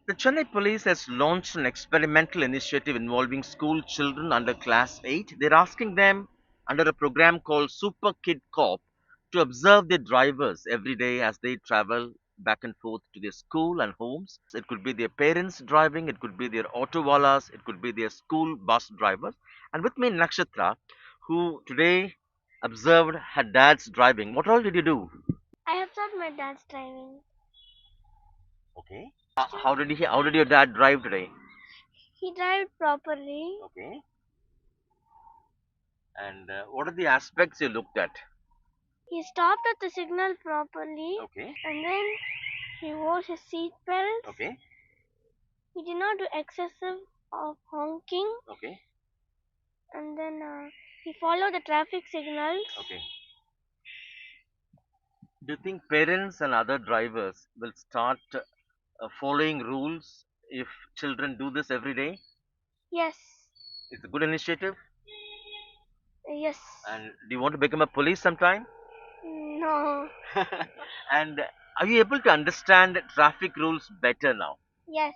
The Chennai police has launched an experimental initiative involving school children under class 8. They're asking them under a program called Super Kid Cop to observe their drivers every day as they travel back and forth to their school and homes. It could be their parents driving, it could be their auto wallas, it could be their school bus drivers. And with me, Nakshatra, who today observed her dad's driving. What all did you do? I observed my dad's driving. Okay. How did your dad drive today? He drove properly. Okay. And what are the aspects you looked at? He stopped at the signal properly, Okay. and then he wore his seat belt. Okay. He did not do excessive of honking, Okay. and then he followed the traffic signals. Okay. Do you think parents and other drivers will start following rules if children do this every day? Yes, It's a good initiative. yes, And do you want to become a police sometime? no, And are you able to understand traffic rules better now? yes,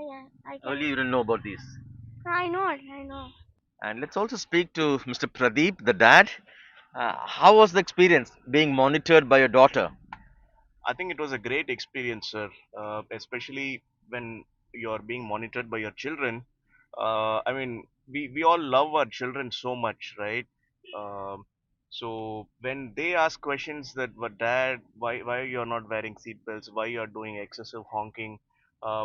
yeah, I can. Earlier you didn't know about these. I know it, I know. And let's also speak to Mr. Pradeep, the dad. How was the experience being monitored by your daughter? I think it was a great experience, sir, especially when you're being monitored by your children. I mean, we all love our children so much, right? Um, so when they ask questions that, "But Dad, why you're not wearing seatbelts? Why you're doing excessive honking?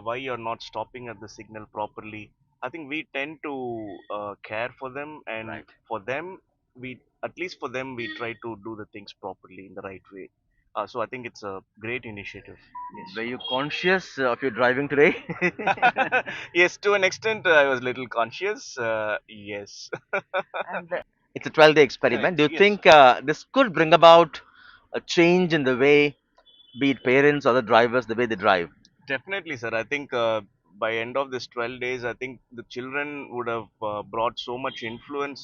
Why you're not stopping at the signal properly?" I think we tend to care for them, and Right. for them, we at least for them we try to do the things properly in the right way. So I think it's a great initiative. Were you conscious of your driving today? Yes. Yes, to an extent, I was little conscious. Yes. And it's a 12-day experiment. Correct. Do you Yes. think this could bring about a change in the way, be it parents or the drivers, the way they drive? Definitely, sir. I think by end of this 12 days, I think the children would have brought so much influence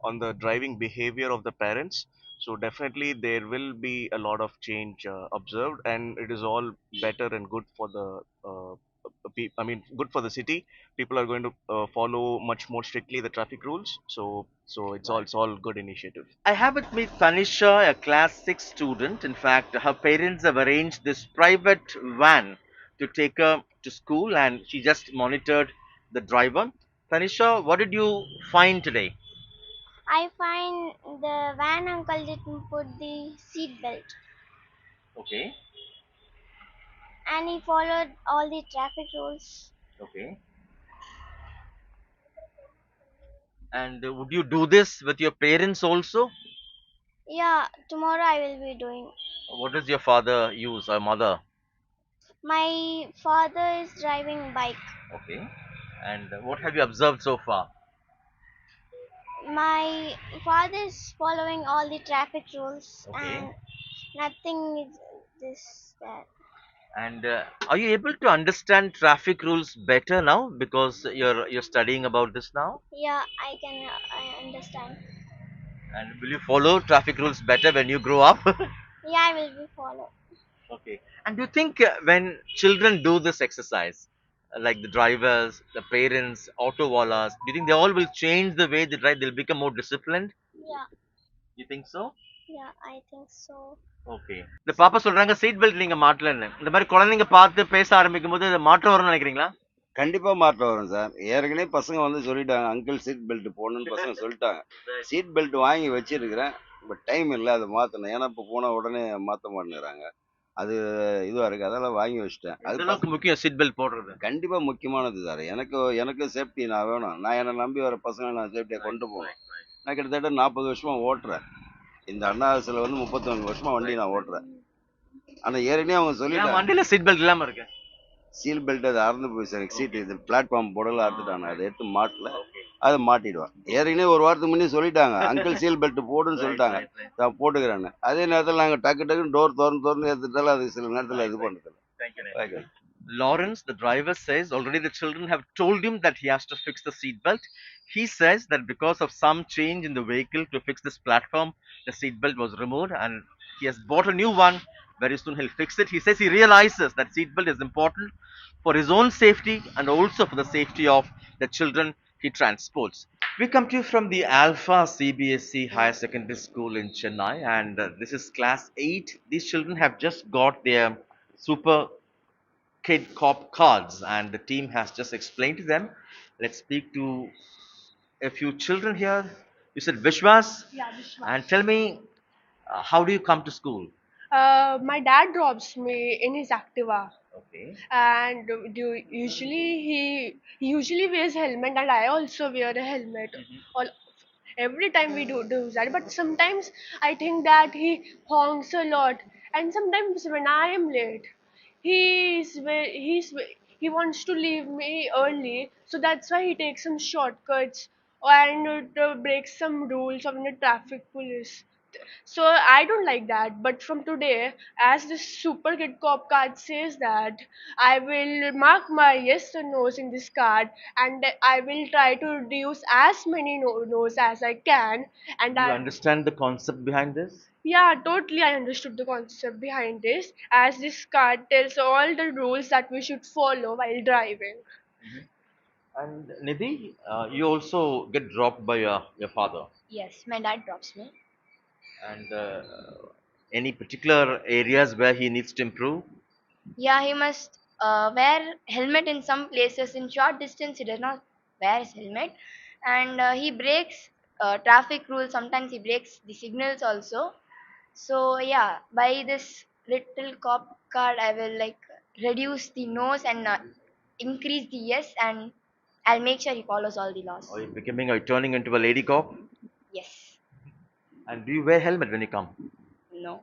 on the driving behavior of the parents. So definitely there will be a lot of change observed, and it is all better and good for the I mean, good for the city. People are going to follow much more strictly the traffic rules. So Right. it's all good initiative. I have with me Tanisha, a class 6 student. In fact, her parents have arranged this private van to take her to school and she just monitored the driver. Tanisha, what did you find today? I find the van uncle didn't put the seat belt, Okay, and he followed all the traffic rules. okay. And would you do this with your parents also? Yeah, tomorrow I will be doing. What does your father use or mother? My father is driving bike. Okay. And what have you observed so far? My father is following all the traffic rules, Okay. and nothing is this that. And are you able to understand traffic rules better now because you're studying about this now? Yeah, I understand. And will you follow traffic rules better when you grow up? Yeah, I will be follow. Okay. And do you think when children do this exercise, like the drivers, the parents, auto wallahs, do you think they all will change the way they drive? They'll become more disciplined? Yeah, You think so? yeah, I think so. Okay. இந்த பாப்பா சொல்றாங்க seat belt நீங்க மாட்டலன்னு. இந்த மாதிரி குழந்தைங்க பார்த்து பேச ஆரம்பிக்கும்போது இது மாற்றம் வரும்னு நினைக்கிறீங்களா? கண்டிப்பா மாற்றம் வரும் சார். ஏற்கனவே பசங்க வந்து சொல்லிட்டாங்க, அங்கிள் சீட் பெல்ட் போடணும்னு பசங்க சொல்லிட்டாங்க. சீட் பெல்ட் வாங்கி வச்சிருக்கிறேன். பட் டைம் இல்ல அத மாத்தணும். ஏன்னா இப்ப போனா உடனே மாத்த மாட்டேங்கிறாங்க. அது இதுவா இருக்கு. அதெல்லாம் வாங்கி வச்சுட்டேன். எந்த அது அளவுக்கு முக்கியம் சீட் பெல்ட் போடுறது? கண்டிப்பா முக்கியமானது சார். எனக்கு எனக்கு சேஃப்டி நான் வேணும். நான் என்ன நம்பி வர பசங்கள நான் சேஃப்டியா கொண்டு போகணும். நான் கிட்டத்தட்ட 40 வருஷமா ஓட்டுறேன். இந்த அண்ணா ஆசில வந்து 34 வருஷமா வண்டி நான் ஓட்டுறேன். ஆனா ஏற்கனவே அவங்க ஏன் சொல்லிட்டாங்க. வண்டியில சீட் பெல்ட் இல்லாம இருக்கு? சீல் பெல்ட் அது அறுந்து போய் சார். சீட் இது பிளாட்ஃபார்ம் போடல அறுத்துட்டாங்க. அதை எடுத்து மாட்டல. அதை மாட்டிடுவேன். ஏற்கனவே ஒரு வாரத்துக்கு முன்னே சொல்லிட்டாங்க, அங்கிள் சீல் பெல்ட் போடுன்னு சொல்லிட்டாங்க. நான் போட்டுக்கிறேன்னு. அதே நேரத்தில் நாங்கள் டக்கு டக்குன்னு டோர் திறந்து திறந்து எடுத்துட்டாலும் அது சில நேரத்தில் இது பண்ணுறதில்ல. Okay. Lawrence, the driver, says already the children have told him that he has to fix the seat belt. He says that because of some change in the vehicle to fix this platform, the seat belt was removed and he has bought a new one Very soon he'll fix it. He says he realizes that seatbelt is important for his own safety and also for the safety of the children he transports. We come to you from the Alpha CBSE Higher Secondary School in Chennai, and this is class 8. These children have just got their Super Kid Cop cards, and the team has just explained to them. Let's speak to a few children here. You said Vishwas, Yeah, Vishwas. and tell me, how do you come to school? My dad drops me in his Activa, Okay. and he usually wears helmet, and I also wear a helmet. All every time we do that, but sometimes I think that he honks a lot, and sometimes when I am late, he wants to leave me early, so that's why he takes some shortcuts and breaks some rules of the traffic police. So I don't like that. But from today, as this super kid cop card says that I will mark my yes or no's in this card, and I will try to reduce as many no's as I can. And Do you I, understand the concept behind this? yeah, totally I understood the concept behind this, as this card tells all the rules that we should follow while driving. And Nidhi, you also get dropped by your father. Yes, my dad drops me. And any particular areas where he needs to improve? Yeah, he must wear helmet in some places. In short distance, he does not wear his helmet, and he breaks traffic rules. Sometimes he breaks the signals also. So yeah, by this little cop card, I will like reduce the no's and increase the yes, and I'll make sure he follows all the laws. Are you turning into a lady cop? Yes. And do you wear helmet when you come? No.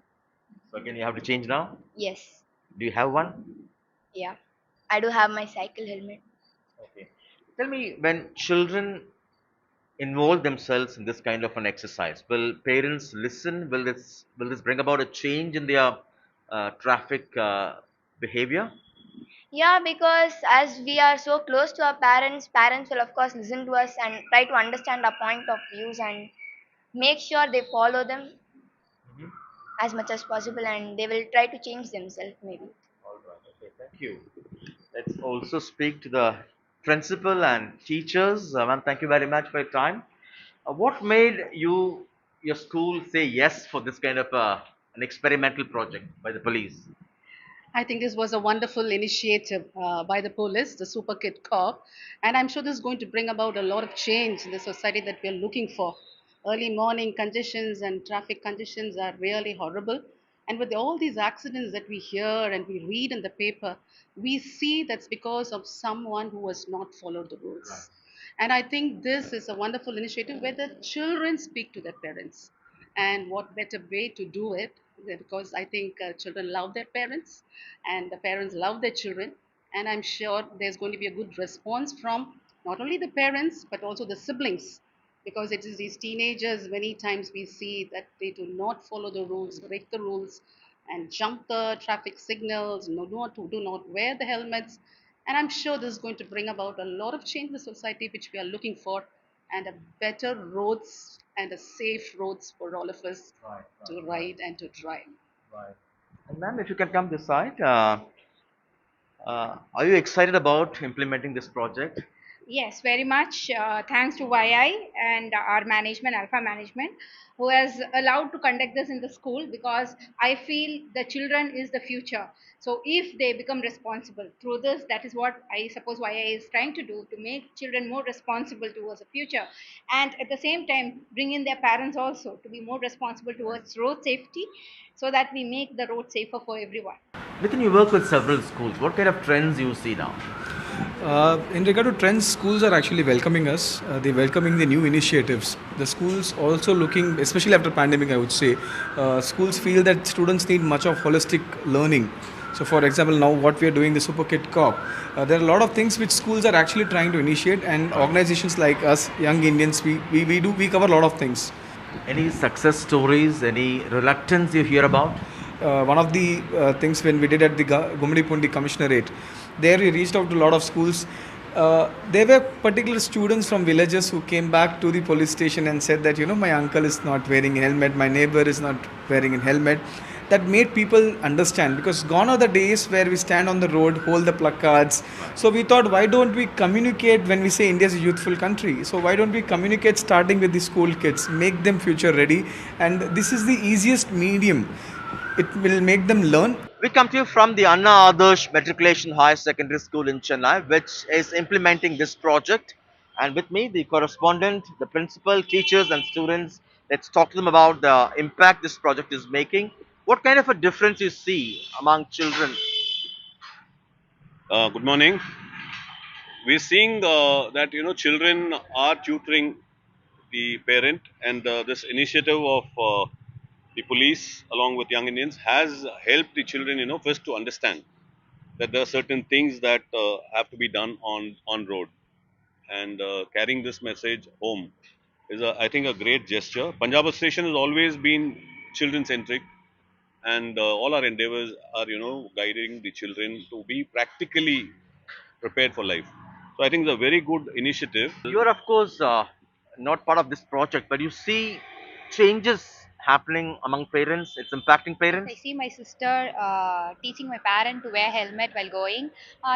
So again, you have to change now. Yes. Do you have one? Yeah. I do have my cycle helmet. Okay. Tell me, when children involve themselves in this kind of an exercise, will parents listen? Will this bring about a change in their traffic behavior? Yeah, because as we are so close to our parents, parents will of course listen to us and try to understand our point of views and make sure they follow them as much as possible, and they will try to change themselves maybe. All right. Okay. Thank you. Let's also speak to the principal and teachers. Ma'am, thank you very much for your time. What made your school say yes for this kind of an experimental project by the police? I think this was a wonderful initiative by the police, the Super Kid Cop, and I'm sure this is going to bring about a lot of change in the society that we're looking for. Early morning conditions and traffic conditions are really horrible, and with all these accidents that we hear and we read in the paper, we see that's because of someone who has not followed the rules. And I think this is a wonderful initiative where the children speak to their parents. And what better way to do it? Because I think children love their parents and the parents love their children. And I'm sure there's going to be a good response from not only the parents but also the siblings. Because it is these teenagers, many times we see that they do not follow the rules, break the rules, and jump the traffic signals, do not wear the helmets. And I'm sure this is going to bring about a lot of change in the society which we are looking for, and a better roads and a safe roads for all of us to ride and to drive. Right. And ma'am, if you can come this side, are you excited about implementing this project? Yes, very much. Thanks to YI and our management, Alpha Management, who has allowed to conduct this in the school, because I feel the children is the future. So if they become responsible through this, that is what I suppose YI is trying to do, to make children more responsible towards the future, and at the same time bring in their parents also to be more responsible towards road safety, so that we make the road safer for everyone. Within you work with several schools. What kind of trends you see now? In regard to trends, schools are actually welcoming us. They're welcoming the new initiatives. The schools also looking, especially after pandemic, I would say, schools feel that students need much of holistic learning. So, for example, now what we are doing, the Super Kid Cop, there are a lot of things which schools are actually trying to initiate, and organizations like us, Young Indians, we cover a lot of things. Any success stories? Any reluctance you hear about? One of the things when we did at the Gumadipundi Commissionerate, there we reached out to a lot of schools. There were particular students from villages who came back to the police station and said that, my uncle is not wearing a helmet, my neighbor is not wearing a helmet. that made people understand, because gone are the days where we stand on the road, hold the placards. So we thought, why don't we communicate when we say India is a youthful country? So why don't we communicate starting with the school kids, make them future ready, and this is the easiest medium. It will make them learn. We come to you from the Anna Adarsh Matriculation Higher Secondary School in Chennai, which is implementing this project. And with me, the correspondent, the principal, teachers, and students. Let's talk to them about the impact this project is making. What kind of a difference you see among children? Good morning. We're seeing that children are tutoring the parent, and this initiative of the police along with Young Indians has helped the children, first to understand that there are certain things that have to be done on road, and carrying this message home is, I think, a great gesture. Punjab Station has always been children centric, and all our endeavors are, guiding the children to be practically prepared for life. So I think it's a very good initiative. You are, of course, not part of this project, but you see changes happening among parents. It's impacting I parents. see my sister teaching my parent to wear helmet while going.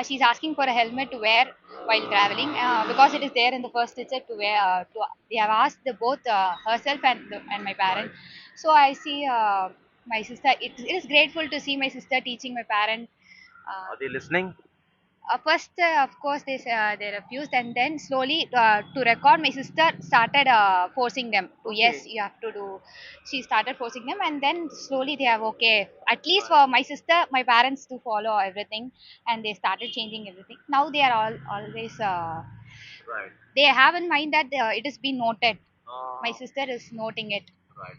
She's asking for a helmet to wear while traveling because it is there in the first stitcher to wear. They have asked both herself and my parent. So I see my sister. It is grateful to see my sister teaching my parent. Uh, Are they listening? First, of course, they refused, and then slowly to record, my sister started forcing them to, yes, you have to do. She started forcing them, and then slowly they have, okay. At least for my sister, my parents to follow everything, and they started changing everything. Now they are all always Right. they have in mind that it has been noted. My Uh, sister is noting it. right.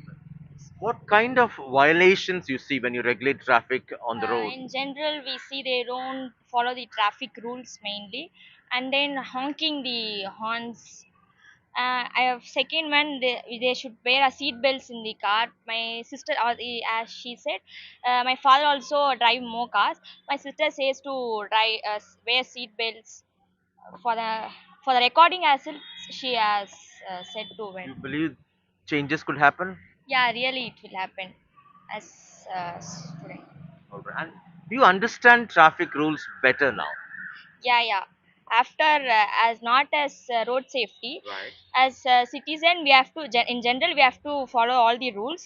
What kind of violations you see when you regulate traffic on the road? In general, we see they don't follow the traffic rules mainly, and then honking the horns. I have second one. They should wear a seat belts in the car. My sister, as she said, my father also drive more cars. My sister says to drive wear seat belts for the recording as well. She has said to wear. You believe changes could happen? Yeah, really, it will happen as student. All right. And do you understand traffic rules better now? Yeah. After as not as road safety, Right. as a citizen we have to in general we have to follow all the rules.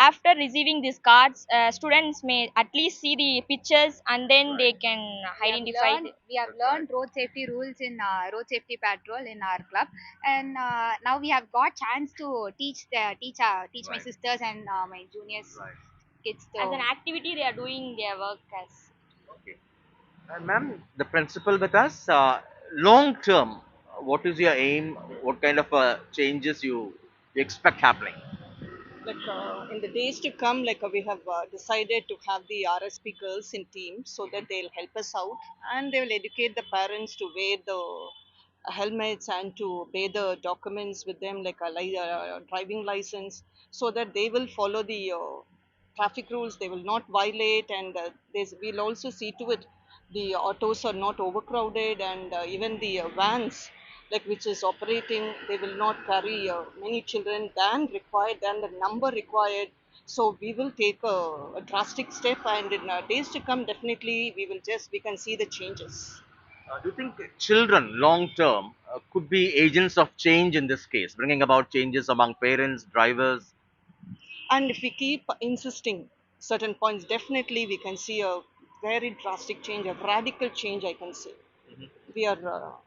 After receiving these cards, students may at least see the pictures and then they can identify We have learned road safety rules in road safety patrol in our club, and now we have got chance to teach my Right. sisters and my juniors Right. kids as an to. activity they are doing their work as. Okay. Ma'am, the principal with us. Long term, what is your aim? What kind of changes you expect happening? In the days to come, we have decided to have the RSP girls in teams so that they'll help us out and they will educate the parents to wear the helmets and to pay the documents with them, driving license, so that they will follow the traffic rules. They will not violate, and we'll also see to it the autos are not overcrowded, and even the vans which is operating, they will not carry many children than the number required. So we will take a drastic step, and in days to come, definitely we can see the changes. Do you think children, long term, could be agents of change in this case, bringing about changes among parents, drivers? And if we keep insisting certain points, definitely we can see a very drastic change, a radical change, I can say. We are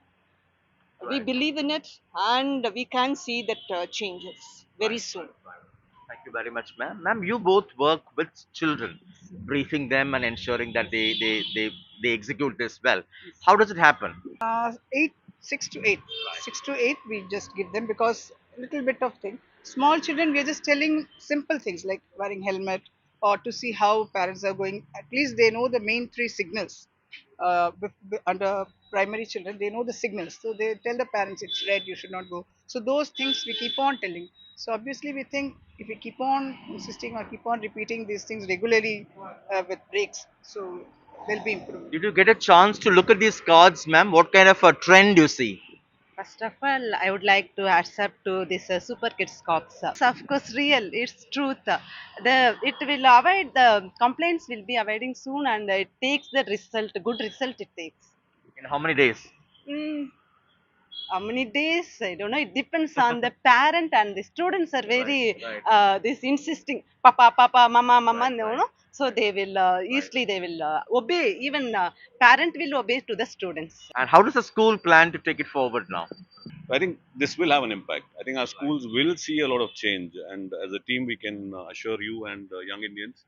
we Right. believe in it, and we can see that changes very Right. soon. Thank you very much, ma'am. Ma'am, you both work with children, briefing them and ensuring that they execute this well. How does it happen? Eight, 6 to 8, 6 to 8. We just give them because a little bit of thing. Small children, we are just telling simple things like wearing helmet or to see how parents are going. At least they know the main three signals. Under primary children, they know the signals, so they tell the parents it's red, you should not go. So those things we keep on telling. So obviously, we think if we keep on insisting or keep on repeating these things regularly with breaks, so they'll be improved. Did you get a chance to look at these cards, ma'am? What kind of a trend you see? First of all, I would like to accept to this Super Kids Cops. It's of course real. It's truth. The it will avoid the complaints will be avoiding soon, and it takes the result. Good result it takes. In how many days? Mm, how many days? I don't know. It depends on the parent and the students are very Right. this insisting papa papa mama mama Right, no right. no. So they will easily they will obey. Even parent will obey to the students. And how does the school plan to take it forward now? I think this will have an impact. I think our schools will see a lot of change, and as a team, we can assure you and young Indians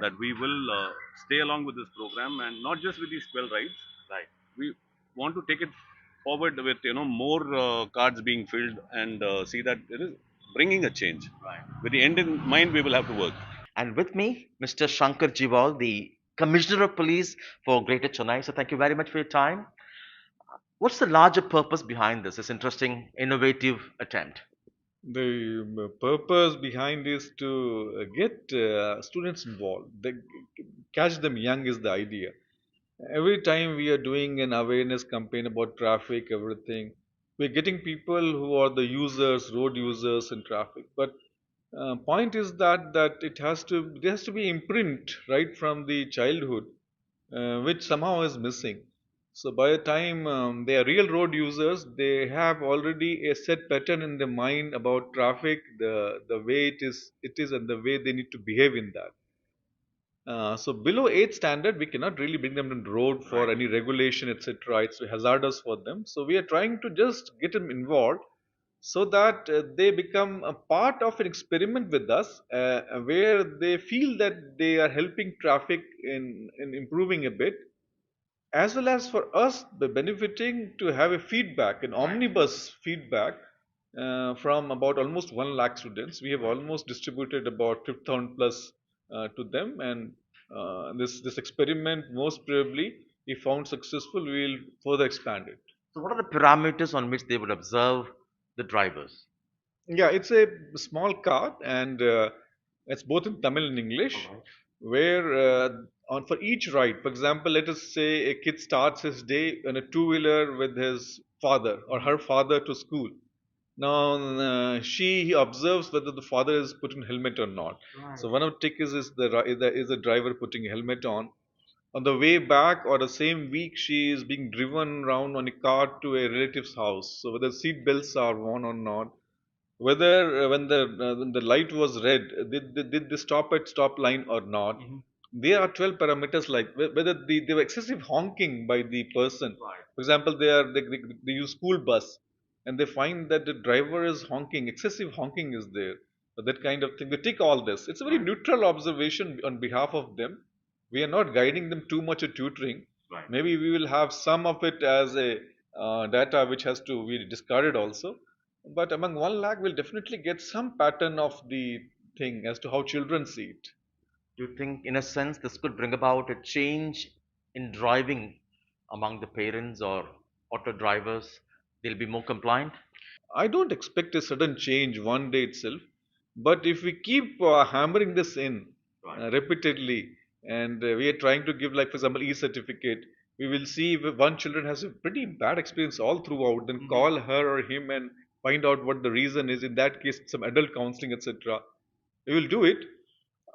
that we will stay along with this program, and not just with these 12 rides. Right. We want to take it forward with more cards being filled, and see that it is bringing a change. Right. With the end in mind, we will have to work. And with me, Mr. Shankar Jiwal, the Commissioner of Police for Greater Chennai. So thank you very much for your time. What's the larger purpose behind this interesting, innovative attempt? The purpose behind is to get students involved. Catch them young is the idea. Every time we are doing an awareness campaign about traffic, everything, we're getting people who are the users, road users, and traffic. But point is that there has to be imprint right from the childhood, which somehow is missing. So by the time they are real road users, they have already a set pattern in their mind about traffic, the way it is, and the way they need to behave in that. So below 8 standard, we cannot really bring them on the road for any regulation, etc. It's hazardous for them. So we are trying to just get them involved so that they become a part of an experiment with us, where they feel that they are helping traffic in improving a bit, as well as for us the benefiting to have a feedback, an omnibus feedback from about almost 1 lakh students. We have almost distributed about 5,000 plus to them, and this experiment most probably, if found successful, we will further expand it. So what are the parameters on which they would observe the drivers? Yeah, it's a small card, and it's both in Tamil and English, where on for each ride, for example, let us say a kid starts his day on a two-wheeler with his father or her father to school. Now, he observes whether the father is putting helmet or not. Right. So one of the tick is the driver putting a helmet on. On the way back or the same week, she is being driven around on a car to a relative's house. So whether seat belts are worn or not, whether when the light was red, did they stop at stop line or not. There are 12 parameters, like whether they were excessive honking by the person. For example, they use school bus and they find that the driver is honking, excessive honking is there. So that kind of thing, they take all this. It's a very neutral observation on behalf of them. We are not guiding them too much or tutoring. Maybe we will have some of it as a data which has to be discarded also. But among 1 lakh, we'll definitely get some pattern of the thing as to how children see it. Do you think, in a sense, this could bring about a change in driving among the parents or auto drivers? They'll be more compliant? I don't expect a sudden change one day itself, but if we keep hammering this in repeatedly, and we are trying to give, like for example, e-certificate, we will see if one children has a pretty bad experience all throughout, then call her or him and find out what the reason is. In that case, some adult counseling, etc. We will do it.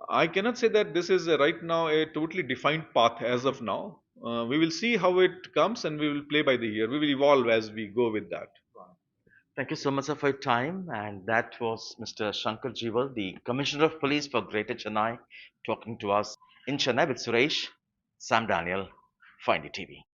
I cannot say that this is right now a totally defined path as of now. We will see how it comes, and we will play by the ear. We will evolve as we go with that. Thank you so much, sir, for your time. And that was Mr. Shankar Jiwal, the Commissioner of Police for Greater Chennai, talking to us in Chennai with Suresh, Sam Daniel, Find TV.